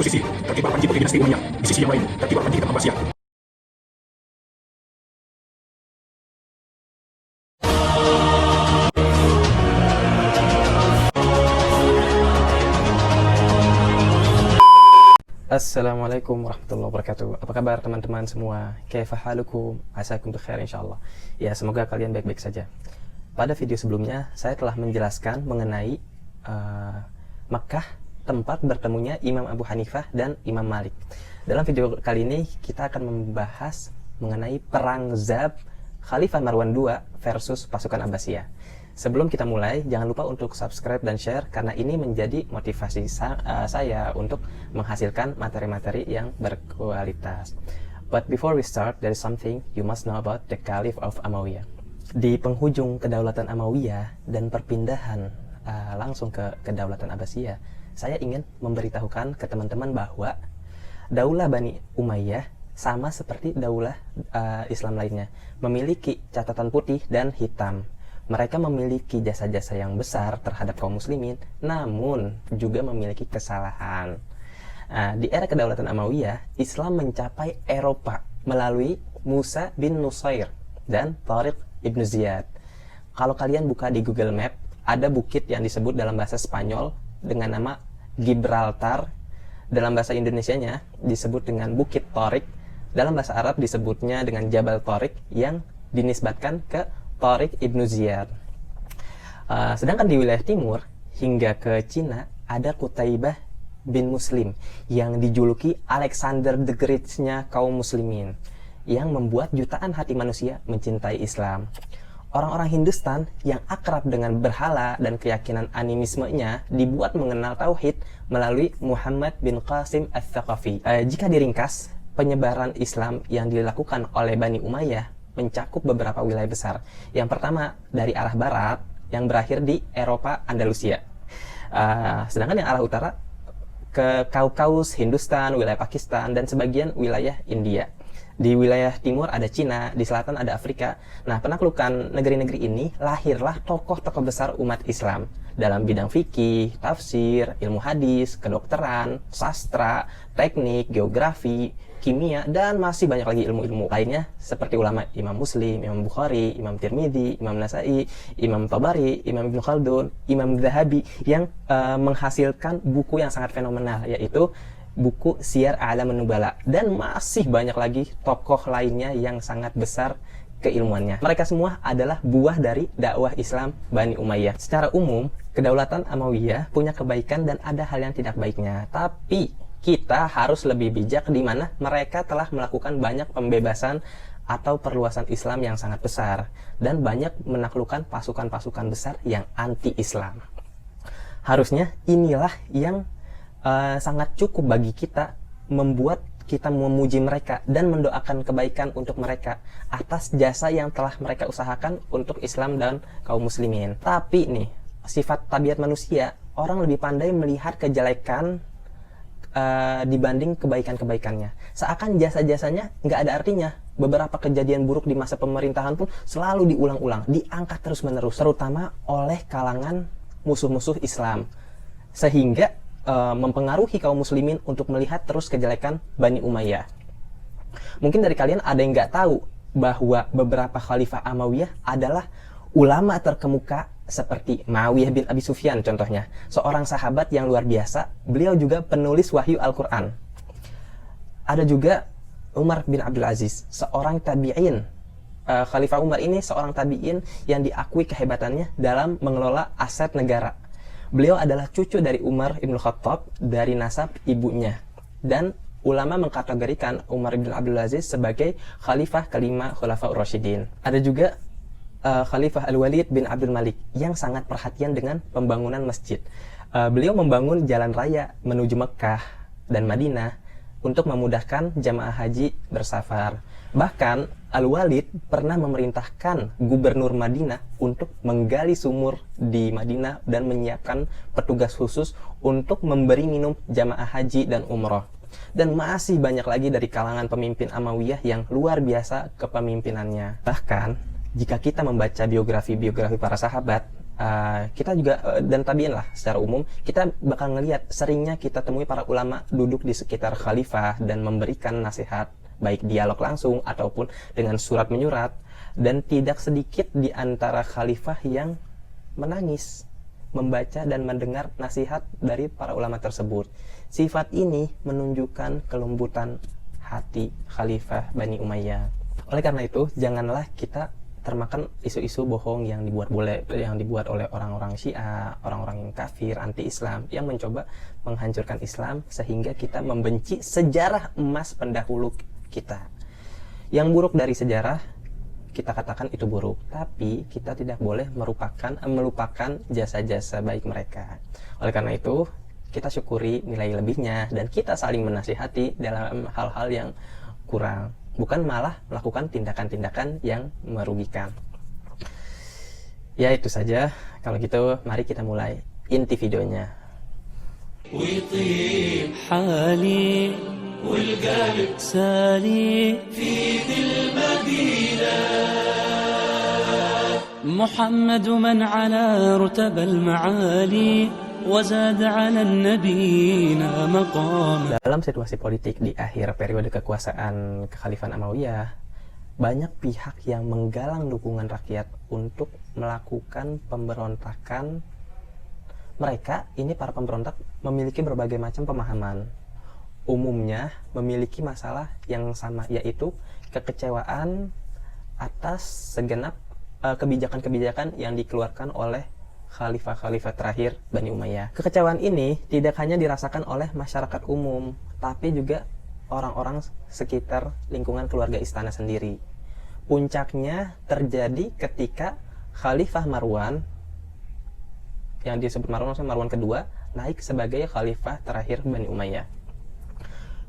satu sisi terkibar panji putih dinasti Umayyah, di sisi yang lain terkibar panji hitam Abbasiyah. Assalamualaikum warahmatullahi wabarakatuh. Apa kabar teman-teman semua? Kaifa halukum? Asakum bikhair insyaallah. Ya, semoga kalian baik-baik saja. Pada video sebelumnya, saya telah menjelaskan mengenai Makkah, tempat bertemunya Imam Abu Hanifah dan Imam Malik. Dalam video kali ini, kita akan membahas mengenai Perang Zab Khalifah Marwan II versus pasukan Abbasiyah. Sebelum kita mulai, jangan lupa untuk subscribe dan share karena ini menjadi motivasi saya untuk menghasilkan materi-materi yang berkualitas. But before we start, there is something you must know about the Caliph of Umayyah. Di penghujung kedaulatan Umayyah dan perpindahan langsung ke kedaulatan Abbasiyah, saya ingin memberitahukan ke teman-teman bahwa Daulah Bani Umayyah sama seperti daulah Islam lainnya, memiliki catatan putih dan hitam. Mereka memiliki jasa-jasa yang besar terhadap kaum muslimin, namun juga memiliki kesalahan. Di era kedaulatan Umayyah, Islam mencapai Eropa melalui Musa bin Nusair dan Tariq ibn Ziyad. Kalau kalian buka di Google Map, ada bukit yang disebut dalam bahasa Spanyol dengan nama Gibraltar. Dalam bahasa Indonesianya disebut dengan Bukit Tariq. Dalam bahasa Arab disebutnya dengan Jabal Tariq yang dinisbatkan ke Tariq ibn Ziyad. Sedangkan di wilayah timur hingga ke Cina ada Qutaibah bin Muslim yang dijuluki Alexander the Great-nya kaum muslimin, yang membuat jutaan hati manusia mencintai Islam. Orang-orang Hindustan yang akrab dengan berhala dan keyakinan animismenya dibuat mengenal tauhid melalui Muhammad bin Qasim al-Thaqafi. Jika diringkas, penyebaran Islam yang dilakukan oleh Bani Umayyah mencakup beberapa wilayah besar. Yang pertama dari arah barat yang berakhir di Eropa Andalusia. Sedangkan yang arah utara ke Kaukaus, Hindustan, wilayah Pakistan, dan sebagian wilayah India. Di wilayah timur ada Cina, di selatan ada Afrika. Nah, penaklukan negeri-negeri ini lahirlah tokoh-tokoh besar umat Islam dalam bidang fikih, tafsir, ilmu hadis, kedokteran, sastra, teknik, geografi, kimia, dan masih banyak lagi ilmu-ilmu lainnya seperti ulama Imam Muslim, Imam Bukhari, Imam Tirmidzi, Imam Nasai, Imam Tabari, Imam Ibn Khaldun, Imam Zahabi yang menghasilkan buku yang sangat fenomenal, yaitu buku Siyar A'lamun Nubala, dan masih banyak lagi tokoh lainnya yang sangat besar keilmuannya. Mereka semua adalah buah dari dakwah Islam Bani Umayyah. Secara umum, kedaulatan Umayyah punya kebaikan dan ada hal yang tidak baiknya. Tapi kita harus lebih bijak di mana mereka telah melakukan banyak pembebasan atau perluasan Islam yang sangat besar dan banyak menaklukkan pasukan-pasukan besar yang anti-Islam. Harusnya inilah yang sangat cukup bagi kita membuat kita memuji mereka dan mendoakan kebaikan untuk mereka atas jasa yang telah mereka usahakan untuk Islam dan kaum muslimin. Tapi nih, sifat tabiat manusia, orang lebih pandai melihat kejelekan dibanding kebaikan-kebaikannya. Seakan jasa-jasanya nggak ada artinya. Beberapa kejadian buruk di masa pemerintahan pun selalu diulang-ulang, diangkat terus-menerus, terutama oleh kalangan musuh-musuh Islam, sehingga mempengaruhi kaum muslimin untuk melihat terus kejelekan Bani Umayyah. Mungkin dari kalian ada yang nggak tahu bahwa beberapa khalifah Umayyah adalah ulama terkemuka seperti Muawiyah bin Abi Sufyan contohnya, seorang sahabat yang luar biasa. Beliau juga penulis wahyu Al-Quran. Ada juga Umar bin Abdul Aziz, seorang tabi'in. Khalifah Umar ini seorang tabi'in yang diakui kehebatannya dalam mengelola aset negara. Beliau adalah cucu dari Umar ibn Khattab dari nasab ibunya. Dan ulama mengkategorikan Umar bin Abdul Aziz sebagai khalifah kelima Khulafaur Rasyidin. Ada juga Khalifah Al-Walid bin Abdul Malik yang sangat perhatian dengan pembangunan masjid. Beliau membangun jalan raya menuju Mekah dan Madinah untuk memudahkan jamaah haji bersafar. Bahkan Al-Walid pernah memerintahkan gubernur Madinah untuk menggali sumur di Madinah dan menyiapkan petugas khusus untuk memberi minum jamaah haji dan umroh. Dan masih banyak lagi dari kalangan pemimpin Umayyah yang luar biasa kepemimpinannya. Bahkan jika kita membaca biografi-biografi para sahabat, kita juga dan tabiin lah secara umum, kita bakal ngelihat seringnya kita temui para ulama duduk di sekitar khalifah dan memberikan nasihat, baik dialog langsung ataupun dengan surat menyurat, dan tidak sedikit di antara khalifah yang menangis membaca dan mendengar nasihat dari para ulama tersebut. Sifat ini menunjukkan kelembutan hati khalifah Bani Umayyah. Oleh karena itu, janganlah kita termakan isu-isu bohong yang dibuat oleh orang-orang Syiah, orang-orang yang kafir, anti-Islam, yang mencoba menghancurkan Islam sehingga kita membenci sejarah emas pendahulu kita. Yang buruk dari sejarah kita katakan itu buruk, tapi kita tidak boleh melupakan jasa-jasa baik mereka. Oleh karena itu, kita syukuri nilai lebihnya dan kita saling menasihati dalam hal-hal yang kurang, bukan malah melakukan tindakan-tindakan yang merugikan. Ya, itu saja. Kalau gitu, mari kita mulai inti videonya. حالي والقلب سالي في ذي المدينة محمد من على رتب المعالي وزاد على النبيين مقاما. Dalam situasi politik di akhir periode kekuasaan kekhalifahan Amawiyah, banyak pihak yang menggalang dukungan rakyat untuk melakukan pemberontakan. Mereka, ini para pemberontak, memiliki berbagai macam pemahaman. Umumnya memiliki masalah yang sama, yaitu kekecewaan atas segenap kebijakan-kebijakan yang dikeluarkan oleh khalifah-khalifah terakhir Bani Umayyah. Kekecewaan ini tidak hanya dirasakan oleh masyarakat umum, tapi juga orang-orang sekitar lingkungan keluarga istana sendiri. Puncaknya terjadi ketika Khalifah Marwan, yang disebut Marwan kedua, naik sebagai khalifah terakhir Bani Umayyah.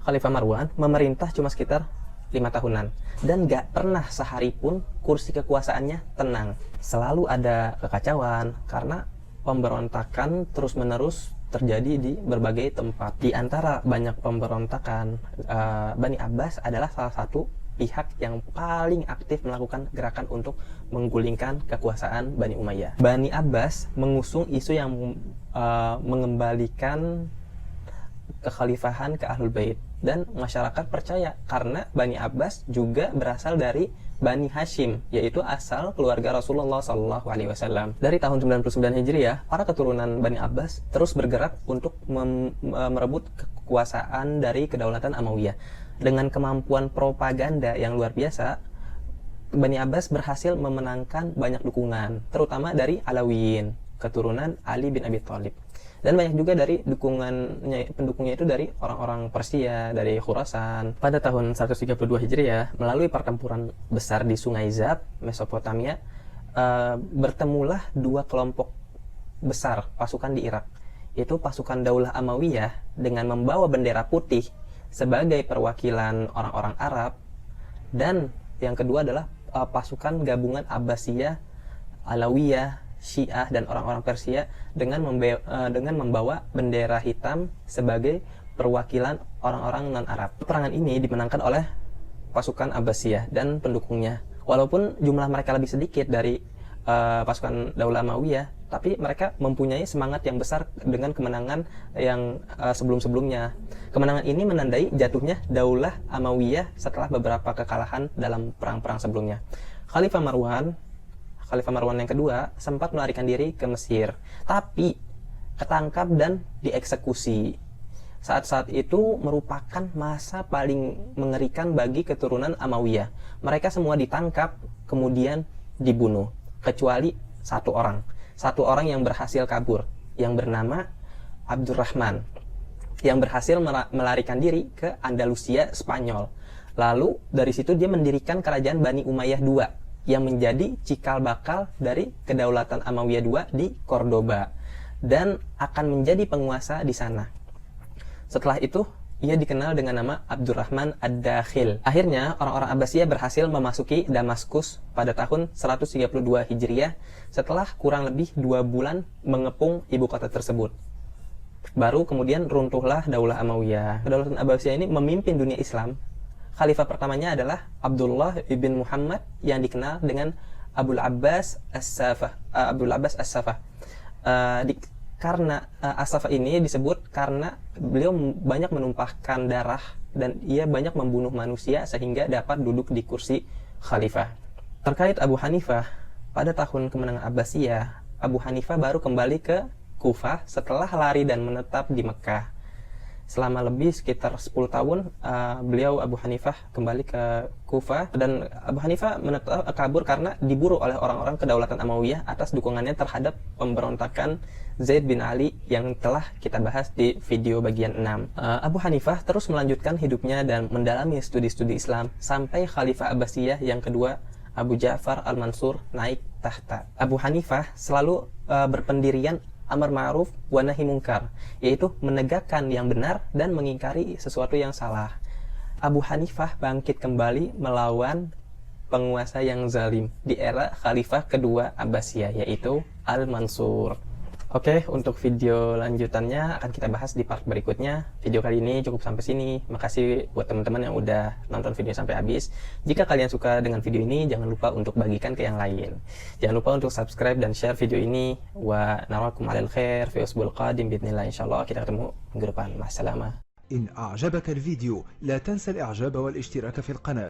Khalifah Marwan memerintah cuma sekitar 5 tahunan dan gak pernah sehari pun kursi kekuasaannya tenang. Selalu ada kekacauan karena pemberontakan terus-menerus terjadi di berbagai tempat. Di antara banyak pemberontakan, Bani Abbas adalah salah satu pihak yang paling aktif melakukan gerakan untuk menggulingkan kekuasaan Bani Umayyah. Bani Abbas mengusung isu yang mengembalikan kekhalifahan ke Ahlul Bait, dan masyarakat percaya karena Bani Abbas juga berasal dari Bani Hashim, yaitu asal keluarga Rasulullah SAW. Dari tahun 99 Hijriah, para keturunan Bani Abbas terus bergerak untuk merebut kekuasaan dari kedaulatan Amawiyah. Dengan kemampuan propaganda yang luar biasa, Bani Abbas berhasil memenangkan banyak dukungan, terutama dari Alawiyin, keturunan Ali bin Abi Thalib. Dan banyak juga dari pendukungnya itu dari orang-orang Persia, dari Khurasan. Pada tahun 132 Hijriah, melalui pertempuran besar di Sungai Zab, Mesopotamia, bertemulah dua kelompok besar pasukan di Irak, yaitu pasukan Daulah Amawiyah dengan membawa bendera putih sebagai perwakilan orang-orang Arab, dan yang kedua adalah pasukan gabungan Abbasiyah, Alawiyah, Syiah, dan orang-orang Persia dengan membawa bendera hitam sebagai perwakilan orang-orang non-Arab. Peperangan ini dimenangkan oleh pasukan Abbasiyah dan pendukungnya. Walaupun jumlah mereka lebih sedikit dari pasukan Daulah Amawiyah, tapi mereka mempunyai semangat yang besar dengan kemenangan yang sebelum-sebelumnya. Kemenangan ini menandai jatuhnya Daulah Amawiyah setelah beberapa kekalahan dalam perang-perang sebelumnya. Khalifah Marwan yang kedua sempat melarikan diri ke Mesir, tapi ketangkap dan dieksekusi. Saat-saat itu merupakan masa paling mengerikan bagi keturunan Amawiyah. Mereka semua ditangkap, kemudian dibunuh, kecuali satu orang yang berhasil kabur, yang bernama Abdurrahman, yang berhasil melarikan diri ke Andalusia, Spanyol. Lalu dari situ dia mendirikan kerajaan Bani Umayyah II, yang menjadi cikal bakal dari kedaulatan Amawiyah II di Cordoba, dan akan menjadi penguasa di sana. Setelah itu, ia dikenal dengan nama Abdurrahman Ad-Dakhil. Akhirnya, orang-orang Abbasiyah berhasil memasuki Damaskus pada tahun 132 Hijriah setelah kurang lebih 2 bulan mengepung ibu kota tersebut. Baru kemudian runtuhlah Daulah Amawiyah. Kedaulatan Abbasiyah ini memimpin dunia Islam. Khalifah pertamanya adalah Abdullah ibn Muhammad yang dikenal dengan Abul Abbas As-Safah. Karena As-Safah ini disebut karena beliau banyak menumpahkan darah dan ia banyak membunuh manusia sehingga dapat duduk di kursi khalifah. Terkait Abu Hanifah, pada tahun kemenangan Abbasiyah, Abu Hanifah baru kembali ke Kufah setelah lari dan menetap di Mekah. Selama lebih sekitar 10 tahun, beliau Abu Hanifah kembali ke Kufah, dan Abu Hanifah kabur karena diburu oleh orang-orang kedaulatan Amawiyah atas dukungannya terhadap pemberontakan Zaid bin Ali yang telah kita bahas di video bagian 6. Abu Hanifah terus melanjutkan hidupnya dan mendalami studi-studi Islam sampai Khalifah Abbasiyah yang kedua, Abu Ja'far Al-Mansur, naik tahta. Abu Hanifah selalu berpendirian amar ma'ruf wa nahi munkar, yaitu menegakkan yang benar dan mengingkari sesuatu yang salah. Abu Hanifah bangkit kembali melawan penguasa yang zalim di era Khalifah kedua Abbasiyah, yaitu Al-Mansur. Oke, untuk video lanjutannya akan kita bahas di part berikutnya. Video kali ini cukup sampai sini. Makasih buat teman-teman yang udah nonton video sampai habis. Jika kalian suka dengan video ini, jangan lupa untuk bagikan ke yang lain. Jangan lupa untuk subscribe dan share video ini. Wa narakum alal khair fi usbul qadim bismillah, insyaallah kita ketemu minggu depan. Ma'assalamah. إن أعجبك الفيديو لا تنسى الإعجاب والاشتراك في القناة.